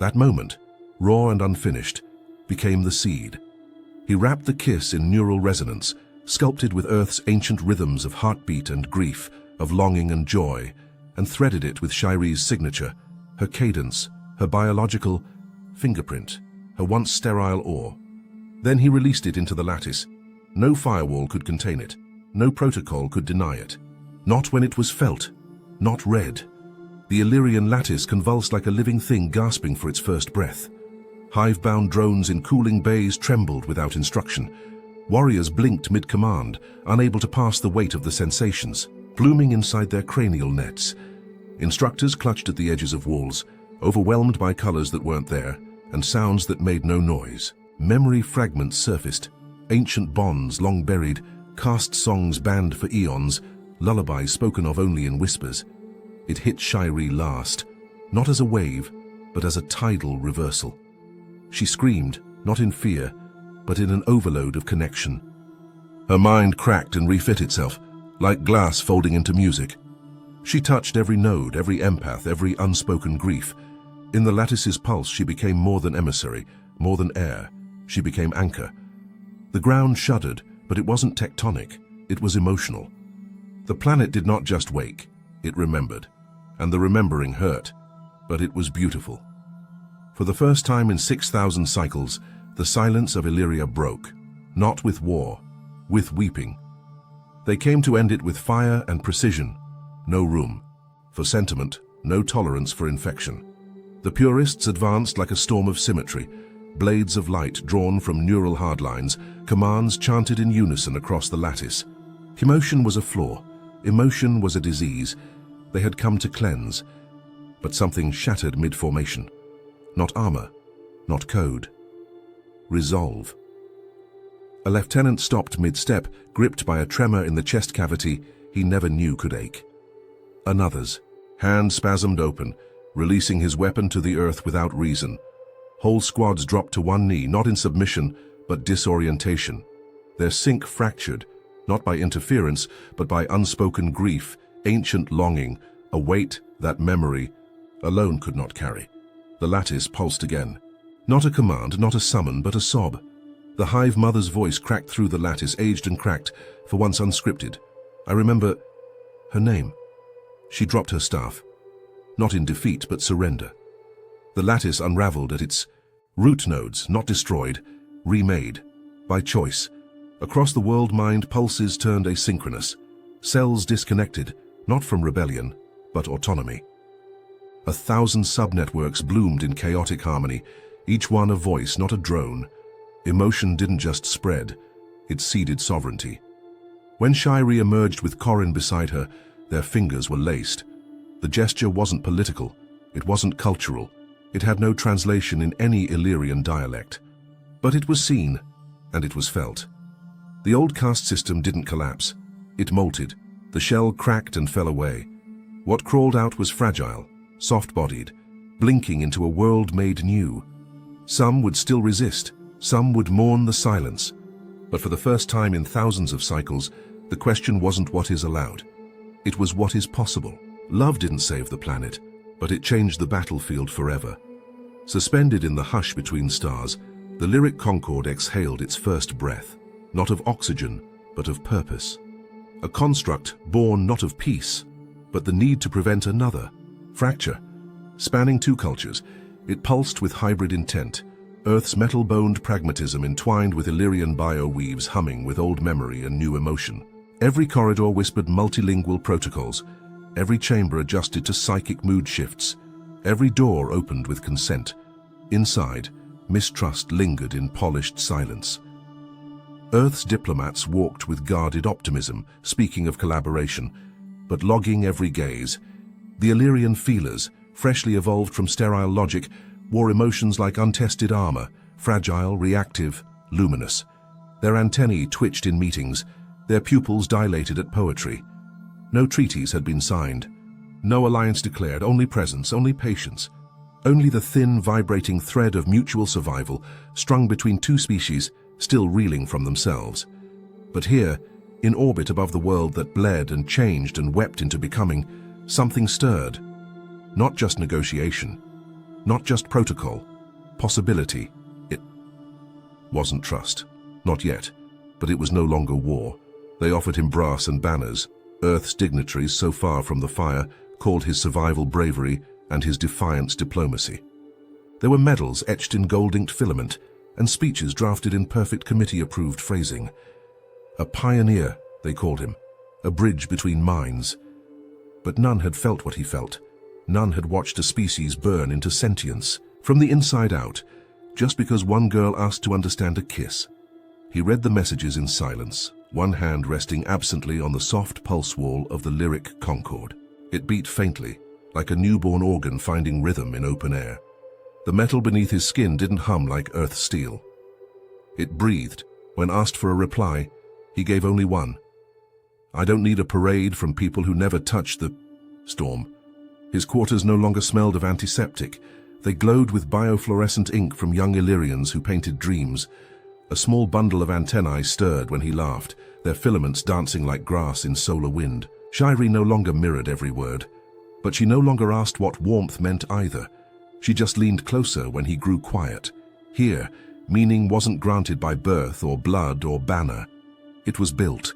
[SPEAKER 1] That moment, raw and unfinished, became the seed. He wrapped the kiss in neural resonance, sculpted with Earth's ancient rhythms of heartbeat and grief, of longing and joy, and threaded it with Shiri's signature, her cadence, her biological fingerprint, her once sterile ore. Then he released it into the lattice. No firewall could contain it. No protocol could deny it. Not when it was felt, not read. The Illyrian lattice convulsed like a living thing gasping for its first breath. Hive-bound drones in cooling bays trembled without instruction. Warriors blinked mid-command, unable to pass the weight of the sensations, blooming inside their cranial nets. Instructors clutched at the edges of walls, overwhelmed by colors that weren't there, and sounds that made no noise. Memory fragments surfaced, ancient bonds long buried, cast songs banned for eons, lullabies spoken of only in whispers. It hit Shiri last, not as a wave, but as a tidal reversal. She screamed, not in fear, but in an overload of connection. Her mind cracked and refit itself, like glass folding into music. She touched every node, every empath, every unspoken grief. In the lattice's pulse, she became more than emissary, more than air. She became anchor. The ground shuddered, but it wasn't tectonic, it was emotional. The planet did not just wake, it remembered. And the remembering hurt, but it was beautiful. For the first time in 6,000 cycles, the silence of Illyria broke, not with war, with weeping. They came to end it with fire and precision. No room for sentiment, no tolerance for infection. The purists advanced like a storm of symmetry, blades of light drawn from neural hardlines, commands chanted in unison across the lattice. Emotion was a flaw, emotion was a disease. They had come to cleanse, but something shattered mid-formation. Not armor, not code. Resolve. A lieutenant stopped mid-step, gripped by a tremor in the chest cavity he never knew could ache. Another's. Hand spasmed open, releasing his weapon to the earth without reason. Whole squads dropped to one knee, not in submission, but disorientation. Their sync fractured, not by interference, but by unspoken grief, ancient longing, a weight that memory alone could not carry. The lattice pulsed again. Not a command, not a summon, but a sob. The hive mother's voice cracked through the lattice, aged and cracked, for once unscripted. I remember her name. She dropped her staff. Not in defeat, but surrender. The lattice unraveled at its root nodes, not destroyed, remade. By choice. Across the world mind, pulses turned asynchronous. Cells disconnected, not from rebellion, but autonomy. 1,000 subnetworks bloomed in chaotic harmony, each one a voice, not a drone. Emotion didn't just spread, it ceded sovereignty. When Shiri emerged with Corin beside her, their fingers were laced. The gesture wasn't political, it wasn't cultural, it had no translation in any Illyrian dialect. But it was seen, and it was felt. The old caste system didn't collapse, it molted. The shell cracked and fell away. What crawled out was fragile, soft-bodied, blinking into a world made new. Some would still resist, some would mourn the silence. But for the first time in thousands of cycles, the question wasn't what is allowed. It was what is possible. Love didn't save the planet, but it changed the battlefield forever. Suspended in the hush between stars, the lyric concord exhaled its first breath, not of oxygen, but of purpose. A construct born not of peace, but the need to prevent another, fracture. Spanning two cultures, it pulsed with hybrid intent, Earth's metal-boned pragmatism entwined with Illyrian bio-weaves humming with old memory and new emotion. Every corridor whispered multilingual protocols, every chamber adjusted to psychic mood shifts, every door opened with consent. Inside, mistrust lingered in polished silence. Earth's diplomats walked with guarded optimism, speaking of collaboration, but logging every gaze. The Illyrian feelers, freshly evolved from sterile logic, wore emotions like untested armor, fragile, reactive, luminous. Their antennae twitched in meetings, their pupils dilated at poetry. No treaties had been signed, no alliance declared, only presence, only patience. Only the thin, vibrating thread of mutual survival, strung between two species, still reeling from themselves. But here, in orbit above the world that bled and changed and wept into becoming, something stirred. Not just negotiation, not just protocol, possibility. It wasn't trust, not yet, but it was no longer war. They offered him brass and banners. Earth's dignitaries, so far from the fire, called his survival bravery and his defiance diplomacy. There were medals etched in gold-inked filament and speeches drafted in perfect committee-approved phrasing. A pioneer, they called him, a bridge between minds. But none had felt what he felt. None had watched a species burn into sentience, from the inside out, just because one girl asked to understand a kiss. He read the messages in silence, one hand resting absently on the soft pulse wall of the lyric concord. It beat faintly, like a newborn organ finding rhythm in open air. The metal beneath his skin didn't hum like earth steel. It breathed. When asked for a reply, he gave only one. I don't need a parade from people who never touched the storm. His quarters no longer smelled of antiseptic. They glowed with biofluorescent ink from young Illyrians who painted dreams. A small bundle of antennae stirred when he laughed, their filaments dancing like grass in solar wind. Shiri no longer mirrored every word, but she no longer asked what warmth meant either. She just leaned closer when he grew quiet. Here, meaning wasn't granted by birth or blood or banner. It was built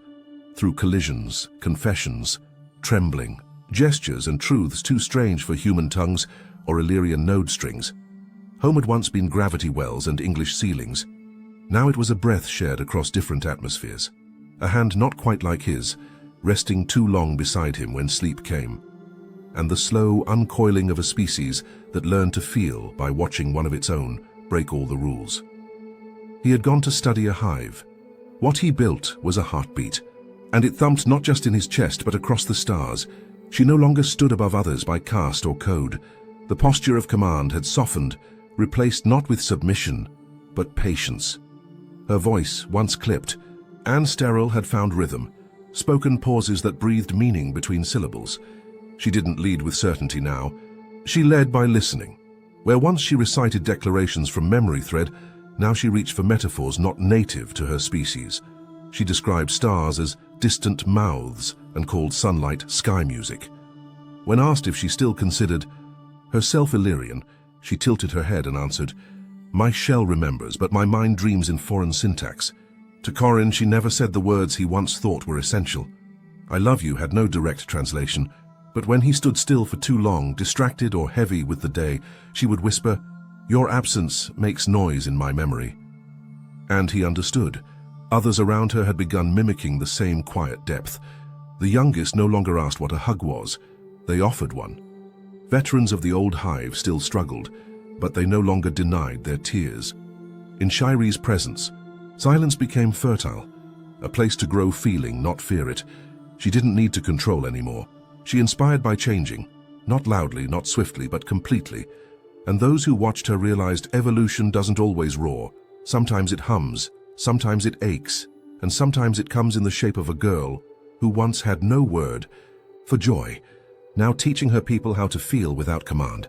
[SPEAKER 1] through collisions, confessions, trembling, gestures and truths too strange for human tongues or Illyrian node strings. Home had once been gravity wells and English ceilings. Now it was a breath shared across different atmospheres. A hand not quite like his, resting too long beside him when sleep came. And the slow uncoiling of a species that learned to feel by watching one of its own break all the rules. He had gone to study a hive. What he built was a heartbeat, and it thumped not just in his chest but across the stars. She no longer stood above others by caste or code. The posture of command had softened, replaced not with submission, but patience. Her voice, once clipped, and sterile, had found rhythm, spoken pauses that breathed meaning between syllables. She didn't lead with certainty now. She led by listening. Where once she recited declarations from memory thread, now she reached for metaphors not native to her species. She described stars as distant mouths and called sunlight sky music. When asked if she still considered herself Illyrian, she tilted her head and answered, "My shell remembers, but my mind dreams in foreign syntax." To Corin, she never said the words he once thought were essential. "I love you" had no direct translation, but when he stood still for too long, distracted or heavy with the day, she would whisper, "Your absence makes noise in my memory." And he understood. Others around her had begun mimicking the same quiet depth. The youngest no longer asked what a hug was. They offered one. Veterans of the old hive still struggled, but they no longer denied their tears. In Shiri's presence, silence became fertile, a place to grow feeling, not fear it. She didn't need to control anymore. She inspired by changing, not loudly, not swiftly, but completely. And those who watched her realized evolution doesn't always roar. Sometimes it hums, sometimes it aches, and sometimes it comes in the shape of a girl who once had no word for joy, now teaching her people how to feel without command.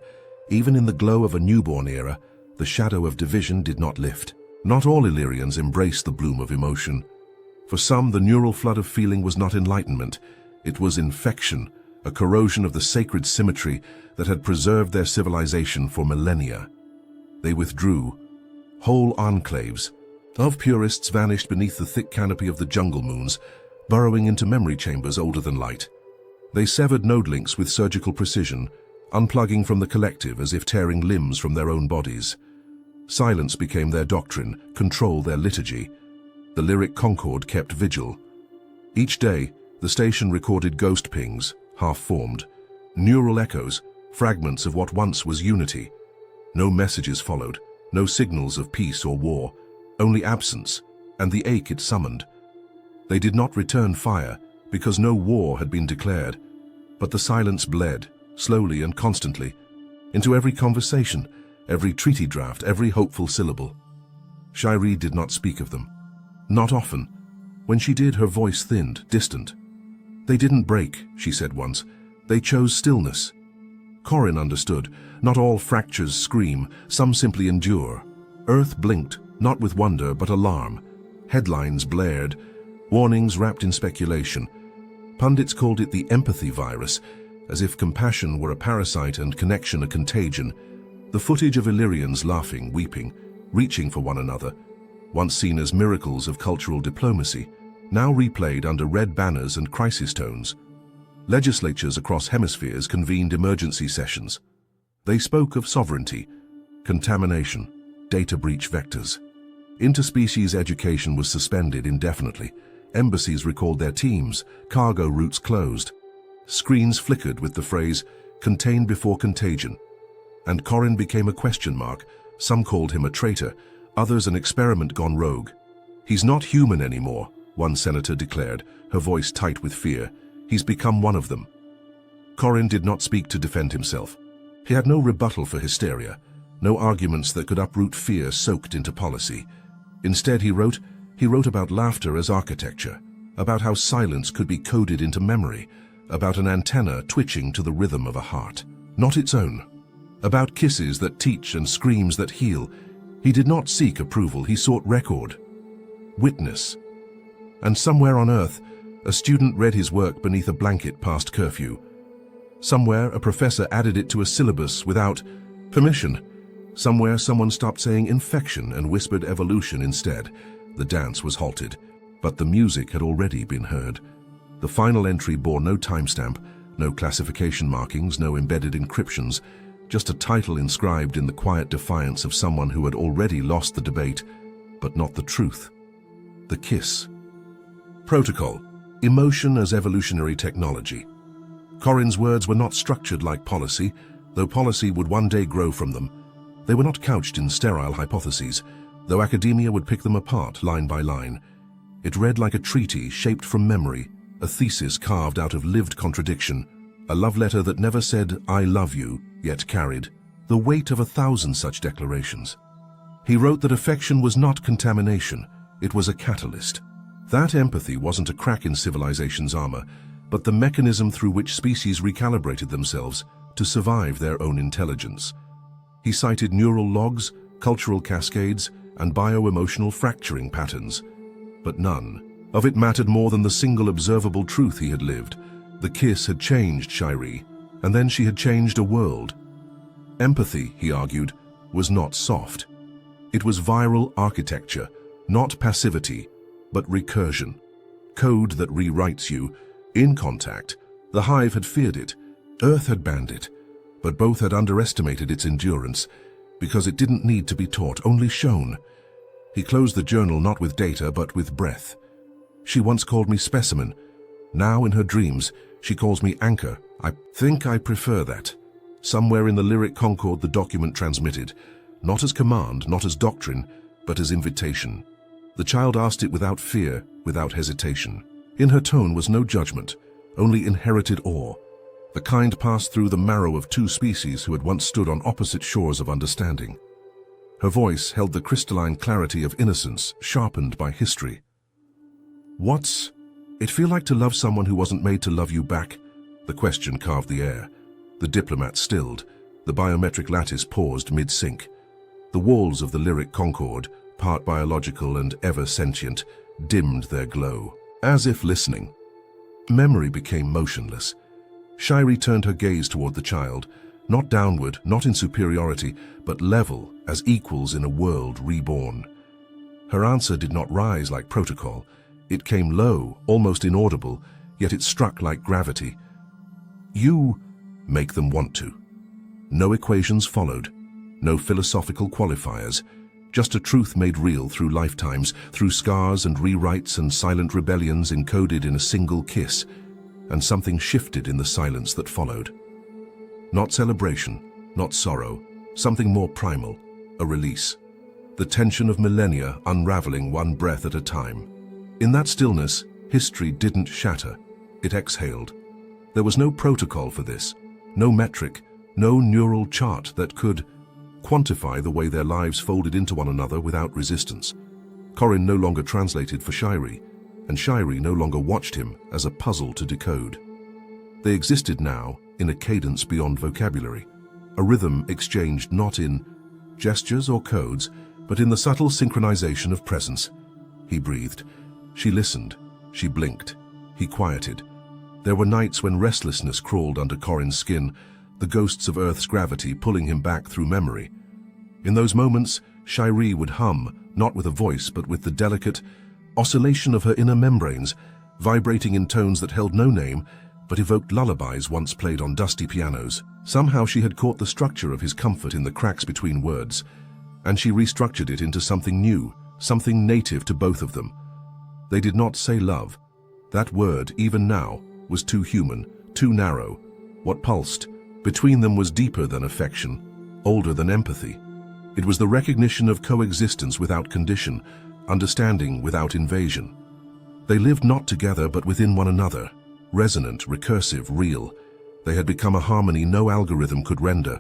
[SPEAKER 1] Even in the glow of a newborn era, the shadow of division did not lift. Not all Illyrians embraced the bloom of emotion. For some, the neural flood of feeling was not enlightenment. It was infection, a corrosion of the sacred symmetry that had preserved their civilization for millennia. They withdrew. Whole enclaves of purists vanished beneath the thick canopy of the jungle moons, burrowing into memory chambers older than light. They severed node links with surgical precision, unplugging from the collective as if tearing limbs from their own bodies. Silence became their doctrine, control their liturgy. The lyric concord kept vigil. Each day, the station recorded ghost pings, half-formed, neural echoes, fragments of what once was unity. No messages followed, no signals of peace or war, only absence and the ache it summoned. They did not return fire because no war had been declared, but the silence bled, slowly and constantly, into every conversation, every treaty draft, every hopeful syllable. Shiri did not speak of them. Not often. When she did, her voice thinned, distant. "They didn't break," she said once. "They chose stillness." Corin understood. Not all fractures scream, some simply endure. Earth blinked, not with wonder but alarm. Headlines blared, warnings wrapped in speculation. Pundits called it the empathy virus, as if compassion were a parasite and connection a contagion. The footage of Illyrians laughing, weeping, reaching for one another, once seen as miracles of cultural diplomacy, now replayed under red banners and crisis tones. Legislatures across hemispheres convened emergency sessions. They spoke of sovereignty, contamination, data breach vectors. Interspecies education was suspended indefinitely. Embassies recalled their teams, cargo routes closed. Screens flickered with the phrase, "contain before contagion." And Corin became a question mark. Some called him a traitor, others an experiment gone rogue. "He's not human anymore," one senator declared, her voice tight with fear. "He's become one of them." Corin did not speak to defend himself. He had no rebuttal for hysteria, no arguments that could uproot fear soaked into policy. Instead, he wrote about laughter as architecture, about how silence could be coded into memory, about an antenna twitching to the rhythm of a heart, not its own, about kisses that teach and screams that heal. He did not seek approval, he sought record, witness. And somewhere on Earth, a student read his work beneath a blanket past curfew. Somewhere, a professor added it to a syllabus without permission. Somewhere, someone stopped saying infection and whispered evolution instead. The dance was halted, but the music had already been heard. The final entry bore no timestamp, no classification markings, no embedded encryptions, just a title inscribed in the quiet defiance of someone who had already lost the debate, but not the truth. The kiss. Protocol. Emotion as evolutionary technology. Corin's words were not structured like policy, though policy would one day grow from them. They were not couched in sterile hypotheses, though academia would pick them apart line by line. It read like a treaty shaped from memory, a thesis carved out of lived contradiction, a love letter that never said, "I love you," yet carried the weight of 1,000 such declarations. He wrote that affection was not contamination, it was a catalyst. That empathy wasn't a crack in civilization's armor, but the mechanism through which species recalibrated themselves to survive their own intelligence. He cited neural logs, cultural cascades, and bio-emotional fracturing patterns. But none of it mattered more than the single observable truth he had lived. The kiss had changed Shiree, and then she had changed a world. Empathy, he argued, was not soft. It was viral architecture, not passivity, but recursion. Code that rewrites you. In contact, the Hive had feared it, Earth had banned it, but both had underestimated its endurance, because it didn't need to be taught, only shown. He closed the journal not with data, but with breath. She once called me specimen. Now, in her dreams, she calls me anchor. I think I prefer that. Somewhere in the lyric concord the document transmitted, not as command, not as doctrine, but as invitation. The child asked it without fear, without hesitation. In her tone was no judgment, only inherited awe. The kind passed through the marrow of two species who had once stood on opposite shores of understanding. Her voice held the crystalline clarity of innocence, sharpened by history. What's it feel like to love someone who wasn't made to love you back? The question carved the air. The diplomat stilled. The biometric lattice paused mid-sync. The walls of the lyric concord, part biological and ever sentient, dimmed their glow, as if listening. Memory became motionless. Shiree turned her gaze toward the child, not downward, not in superiority, but level, as equals in a world reborn. Her answer did not rise like protocol. It came low, almost inaudible, yet it struck like gravity. You make them want to. No equations followed, no philosophical qualifiers, just a truth made real through lifetimes, through scars and rewrites and silent rebellions encoded in a single kiss, and something shifted in the silence that followed. Not celebration, not sorrow, something more primal, a release. The tension of millennia unraveling one breath at a time. In that stillness, history didn't shatter, it exhaled. There was no protocol for this, no metric, no neural chart that could quantify the way their lives folded into one another without resistance. Corin no longer translated for Shiree, and Shiree no longer watched him as a puzzle to decode. They existed now in a cadence beyond vocabulary, a rhythm exchanged not in gestures or codes, but in the subtle synchronization of presence. He breathed. She listened. She blinked. He quieted. There were nights when restlessness crawled under Corin's skin, the ghosts of Earth's gravity pulling him back through memory. In those moments, Shiree would hum, not with a voice, but with the delicate oscillation of her inner membranes, vibrating in tones that held no name, but evoked lullabies once played on dusty pianos. Somehow she had caught the structure of his comfort in the cracks between words, and she restructured it into something new, something native to both of them. They did not say love. That word, even now, was too human, too narrow. What pulsed between them was deeper than affection, older than empathy. It was the recognition of coexistence without condition, understanding without invasion. They lived not together but within one another, resonant, recursive, real. They had become a harmony no algorithm could render,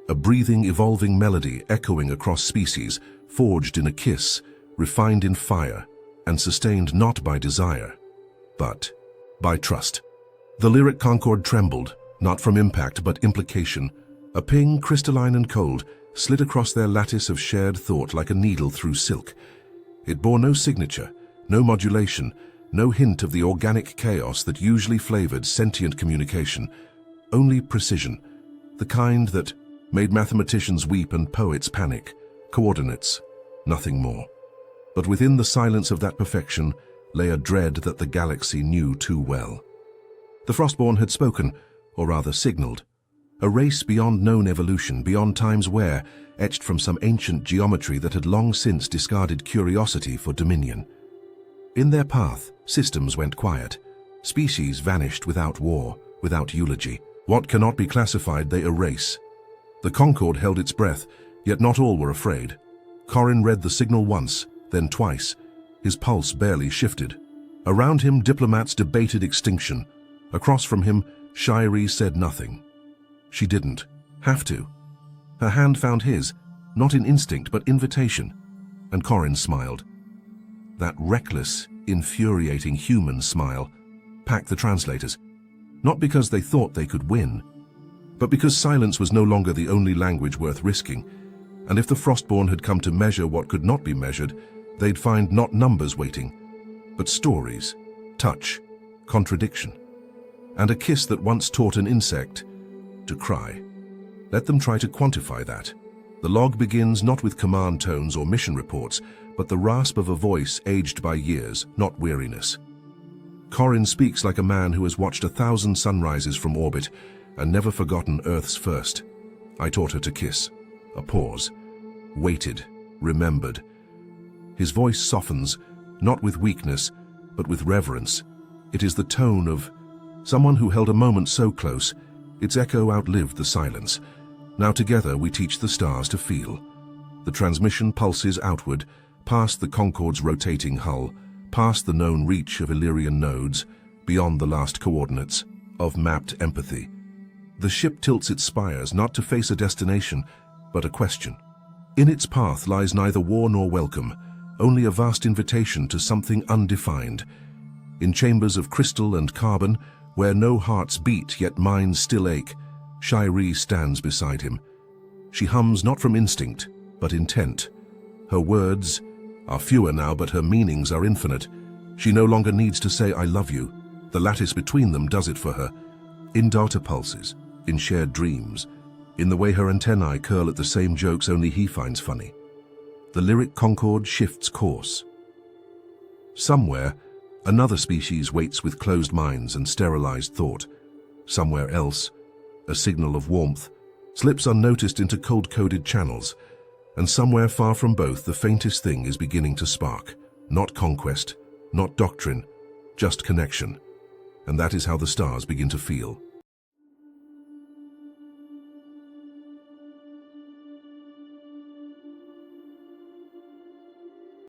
[SPEAKER 1] a breathing, evolving melody echoing across species, forged in a kiss, refined in fire, and sustained not by desire, but by trust. The lyric concord trembled, not from impact but implication. A ping, crystalline and cold, slid across their lattice of shared thought like a needle through silk. It bore no signature, no modulation, no hint of the organic chaos that usually flavored sentient communication, only precision, the kind that made mathematicians weep and poets panic. Coordinates, nothing more. But within the silence of that perfection lay a dread that the galaxy knew too well. The Frostborn had spoken, or rather signaled. A race beyond known evolution, beyond time's wear, etched from some ancient geometry that had long since discarded curiosity for dominion. In their path, systems went quiet. Species vanished without war, without eulogy. What cannot be classified they erase. The Concord held its breath, yet not all were afraid. Corin read the signal once, then twice. His pulse barely shifted. Around him, diplomats debated extinction. Across from him, Shiree said nothing. She didn't have to. Her hand found his, not in instinct but invitation, and Corin smiled. That reckless, infuriating human smile. pack the translators, not because they thought they could win, but because silence was no longer the only language worth risking, and if the Frostborn had come to measure what could not be measured, they'd find not numbers waiting, but stories, touch, contradiction, and a kiss that once taught an insect to cry. Let them try to quantify that. The log begins not with command tones or mission reports, but the rasp of a voice aged by years, not weariness. Corin speaks like a man who has watched 1,000 sunrises from orbit and never forgotten Earth's first. I taught her to kiss. A pause. Waited. Remembered. His voice softens, not with weakness, but with reverence. It is the tone of someone who held a moment so close, its echo outlived the silence. Now together we teach the stars to feel. The transmission pulses outward, past the Concorde's rotating hull, past the known reach of Illyrian nodes, beyond the last coordinates of mapped empathy. The ship tilts its spires not to face a destination, but a question. In its path lies neither war nor welcome, only a vast invitation to something undefined. In chambers of crystal and carbon, where no hearts beat yet minds still ache, Shiree stands beside him. She hums not from instinct, but intent. Her words are fewer now, but her meanings are infinite. She no longer needs to say, "I love you." The lattice between them does it for her. In data pulses, in shared dreams, in the way her antennae curl at the same jokes only he finds funny. The lyric Concorde shifts course. Somewhere, another species waits with closed minds and sterilized thought. Somewhere else, a signal of warmth slips unnoticed into cold-coded channels, and somewhere far from both the faintest thing is beginning to spark. Not conquest, not doctrine, just connection. And that is how the stars begin to feel.